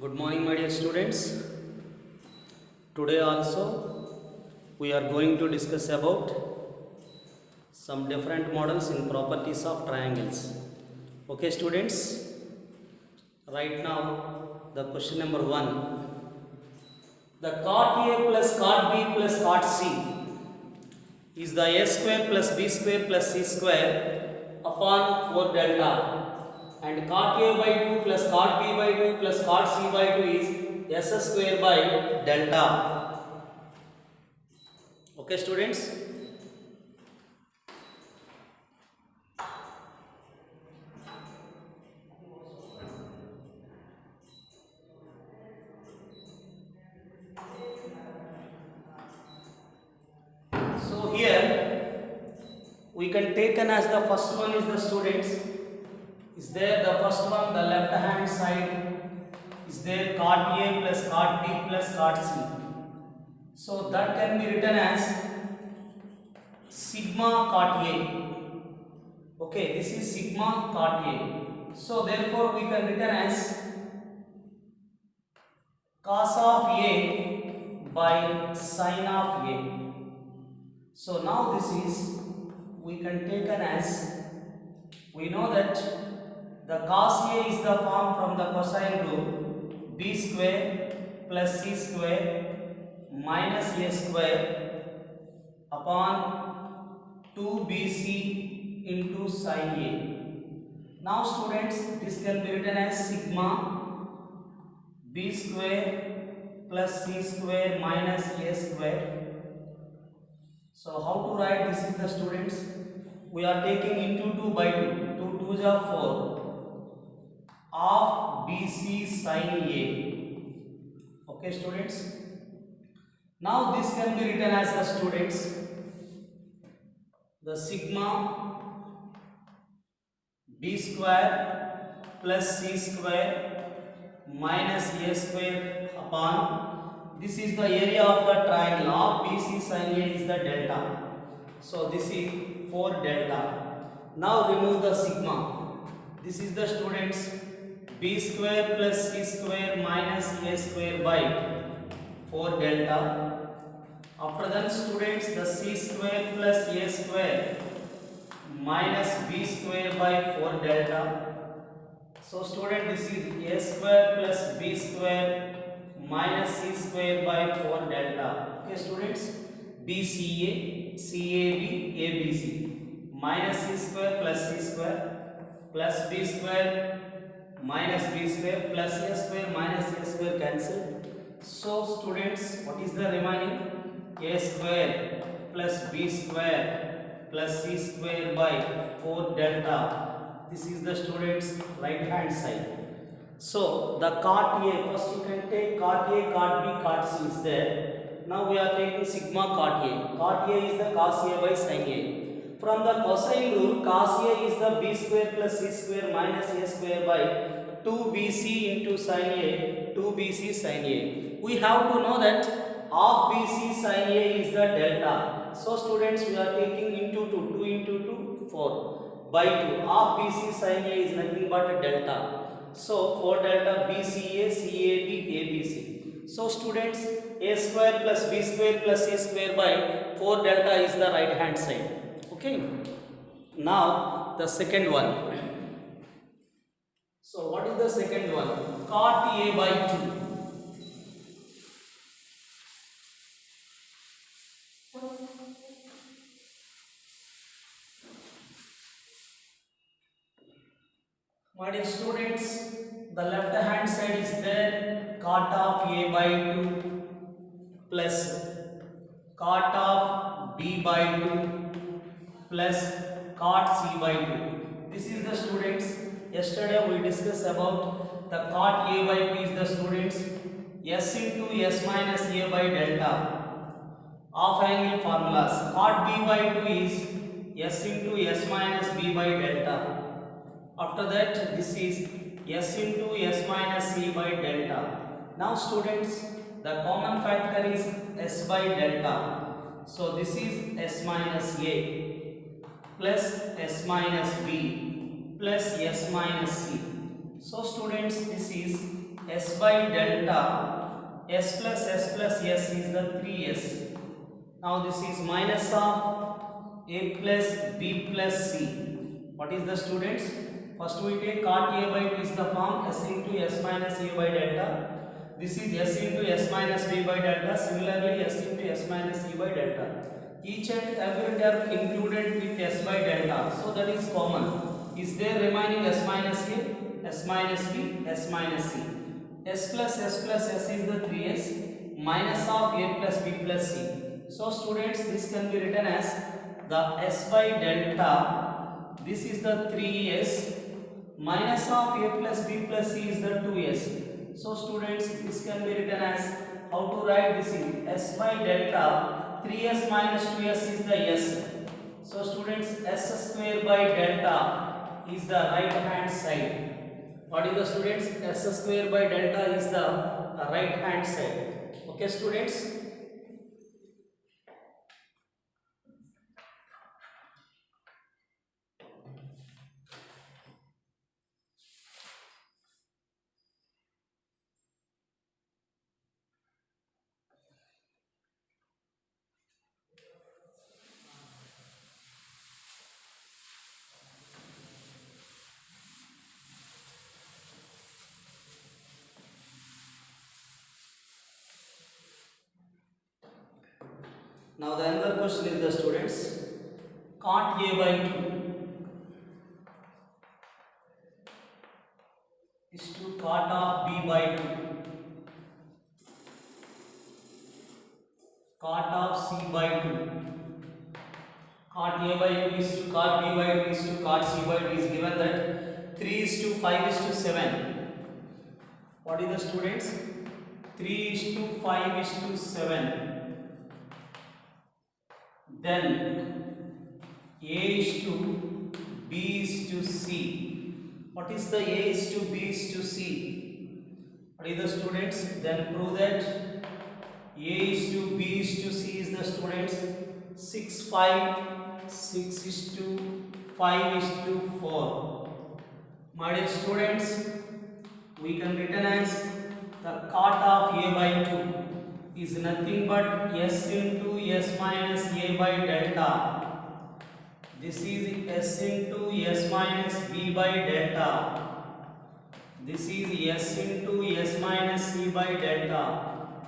Good morning, my dear students. Today also we are going to discuss about some different models in properties of triangles. Okay, students. Right now, the question number 1. The cot A plus cot B plus cot C is the A square plus B square plus C square upon 4 delta, and cot A by 2 plus cot B by 2 plus cot C by 2 is S square by delta. Okay, students. So here we can take an as the first one is the students. Is there the first one, the left hand side is there cot A plus cot B plus cot C. So that can be written as sigma cot A. Okay, this is sigma cot A. So therefore we can written as cos of A by sin of A. So now this is, we can take an as, we know that the cos A is the form from the cosine rule, B square plus C square minus A square upon 2BC into sin A. Now students, this can be written as sigma B square plus C square minus A square. So how to write this is the students? We are taking into 2 by 2. 2 2s are 4 of BC sin A. Okay, students. Now this can be written as the students, the sigma B square plus C square minus A square upon, this is the area of the triangle of BC sin A is the delta. So this is 4 delta. Now remove the sigma. This is the students B square plus C square minus A square by 4 delta. After that students, the C square plus A square minus B square by 4 delta. So student, this is A square plus B square minus C square by 4 delta. Okay students, BCA, CAB, ABC minus C square plus C square plus B square minus B square plus A square minus A square cancel. So students, what is the remaining? A square plus B square plus C square by 4 delta. This is the students right hand side. So the cot A, first you can take cot A, cot B, cot C is there. Now we are taking sigma cot A. Cot A is the cos A by sin A. From the cosine rule, cos A is the B square plus C square minus A square by 2BC into sin A, 2BC sin A. We have to know that of BC sin A is the delta. So students, we are taking into 2, 2 into 2, 4 by 2. Of BC sin A is nothing but delta. So 4 delta BCA, CAB, ABC. So students, A square plus B square plus C square by 4 delta is the right hand side. Okay. Now the second one. So what is the second one? Cot A by 2. My dear students, the left hand side is there cot of A by 2 plus cot of B by 2 plus cot C by 2. This is the students. Yesterday we discussed about the cot A by 2 is the students S into S minus A by delta of angle formulas. Cot B by 2 is S into S minus B by delta. After that, this is S into S minus C by delta. Now students, the common factor is S by delta. So this is S minus A plus S minus B plus S minus C. So students, this is s by delta s plus s is the 3s. Now this is minus of a plus b plus c. What is the students? First we take cot a by 2 is the form s into s minus a by delta. This is s into s minus b by delta. Similarly s into s minus e by delta. Each and every term included with s by delta. So that is common. Is there remaining s minus a, s minus b, s minus c. S plus s is the 3s minus of a plus b plus c. So students, this can be written as the s by delta. This is the 3s minus of a plus b plus c is the 2s. So students, this can be written as, how to write this in s by delta 3s minus 2s is the s. So students, s square by delta is the right hand side. What is the students? S square by delta is the right hand side. Okay students. Now the another question is the students, cot a by 2 is to cot of b by 2, cot of c by 2, cot a by 2 is to cot b by 2 is to cot c by 2 is given that 3 is to 5 is to 7. What is the students? 3 is to 5 is to 7. Then a is to b is to c. What is the a is to b is to c? What is the students? Then prove that a is to b is to c is the students 6 5 6 is to 5 is to 4. My dear students, we can written as the cot of a by 2 is nothing but s into s minus a by delta. This is s into s minus b by delta. This is s into s minus c by delta.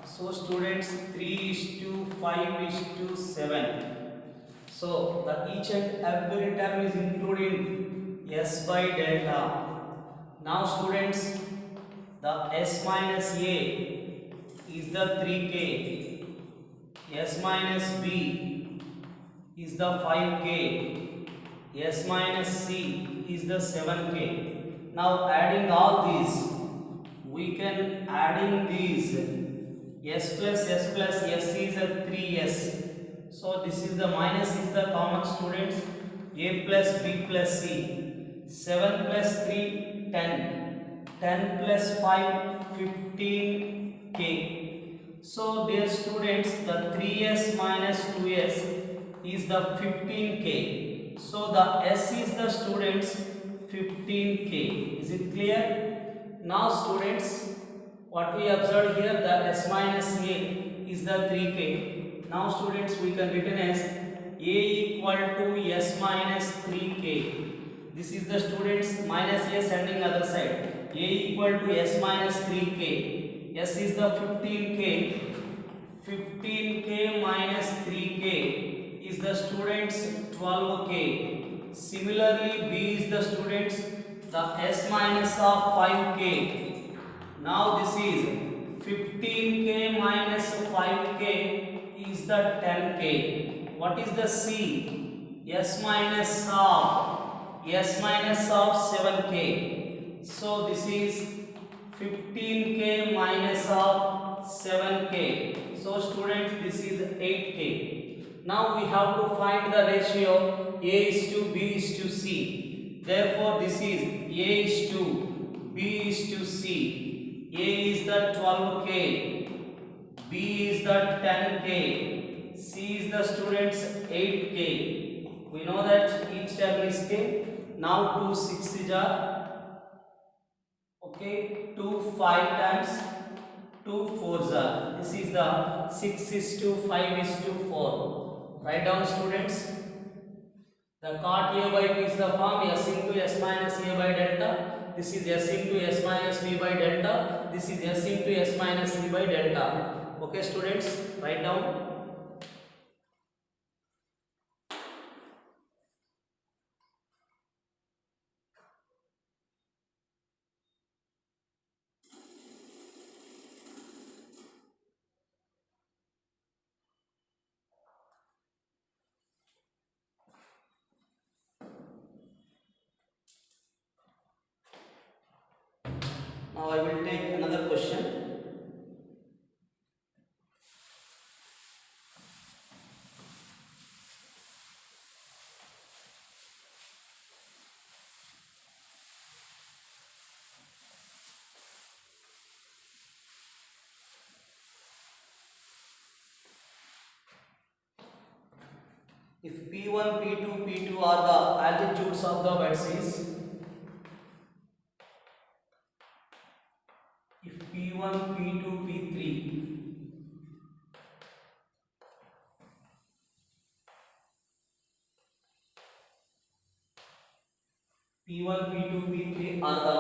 So students, 3 is to 5 is to 7. So the each and every term is including s by delta. Now students, the s minus a is the 3k, s minus b is the 5k, s minus c is the 7k. Now adding all these, we can adding these s plus s is a 3s. So this is the minus is the common students, a plus b plus c, 7 plus 3 10, 10 plus 5 15k. So dear students, the 3s minus 2s is the 15k. So the s is the students 15k. Is it clear? Now students, what we observed here, the s minus a is the 3k. Now students, we can written as a equal to s minus 3k. This is the students minus a sending other side. A equal to s minus 3k. S is the 15k. 15k minus 3k is the students 12k. Similarly, b is the students the s minus of 5k. Now this is 15k minus 5k is the 10k. What is the c? S minus of 7k. So this is 15k minus of 7k. So students, this is 8k. Now we have to find the ratio a is to b is to c. Therefore this is a is to b is to c. A is the 12k, b is the 10k, c is the students 8k. We know that each term is k. Now 2 6 is Okay, 2 5 times 2 4s are. This is the 6:5:4. Write down, students. The cot A by B is the form S into S minus A by delta. This is S into S minus B by delta. This is S into S minus B by delta. Okay, students, write down. Now I will take another question. If P1, P2, P2 are the altitudes of the vertices, if P1, P2, P3 P1, P2, P3 are the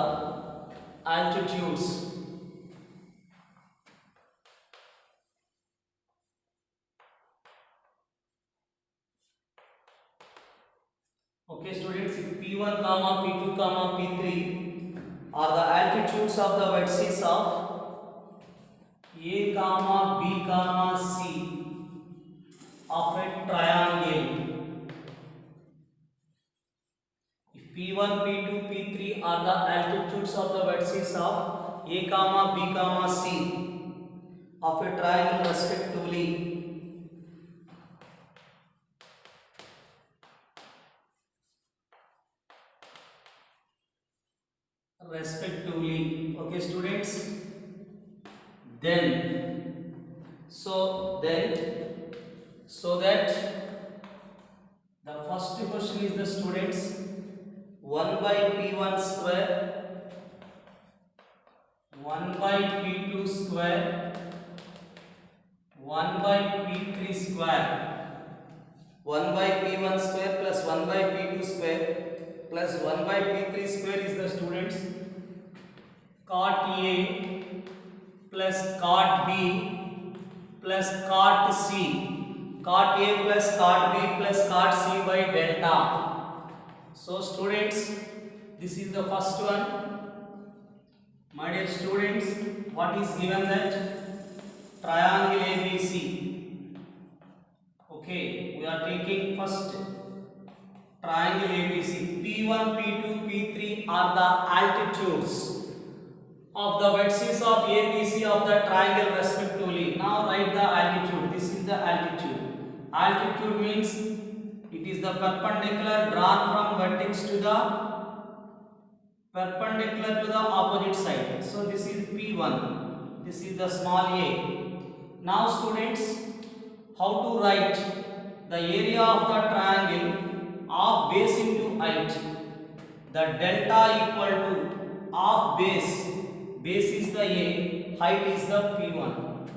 altitudes okay students, if P1 comma P2 comma P3 are the altitudes of the vertices of A comma B comma C of a triangle. If P1, P2, P3 are the altitudes of the vertices of A comma B comma C of a triangle respectively, okay students, then so that the first question is the students 1 by P1 square 1 by P2 square 1 by P3 square 1 by P1 square plus 1 by P2 square plus 1 by P3 square is the students cot A plus cot B plus cot C, cot A plus cot B plus cot C by delta. So students, this is the first one. My dear students, what is given that triangle ABC. Okay, we are taking first triangle ABC. P1, P2, P3 are the altitudes of the vertices of ABC of the triangle respectively. Now write the altitude. This is the altitude. Altitude means it is the perpendicular drawn from vertex to the perpendicular to the opposite side. So this is P1. This is the small a. Now students, how to write the area of the triangle of base into height? The delta equal to of base. Base is the A, height is the P1.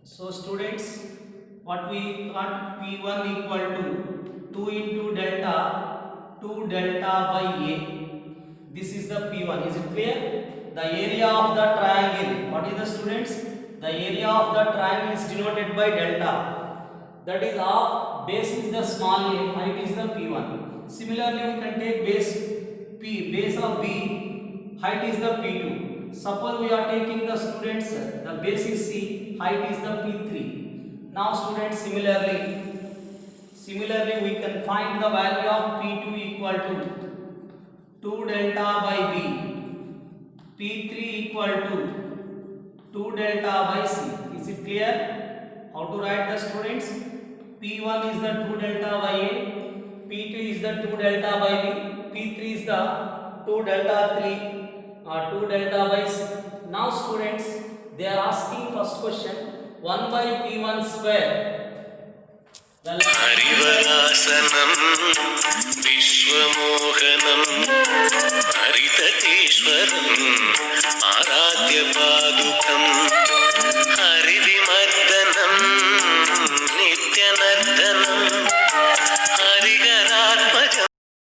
So students, what we got, P1 equal to 2 into delta, 2 delta by A. This is the P1. Is it clear? The area of the triangle, what is the students? The area of the triangle is denoted by delta. That is of base is the small a, height is the P1. Similarly, we can take base P, base of B, height is the P2. Suppose we are taking the students, the base is C, height is the P3. Now students, similarly we can find the value of P2 equal to 2 delta by B, P3 equal to 2 delta by C. Is it clear? How to write the students? P1 is the 2 delta by A, P2 is the 2 delta by B, P3 is the 2 delta 2 delta by C. Now students, they are asking first question 1 by P1 square. Harivarasanam विश्वमोहनं हरिततीश्वरं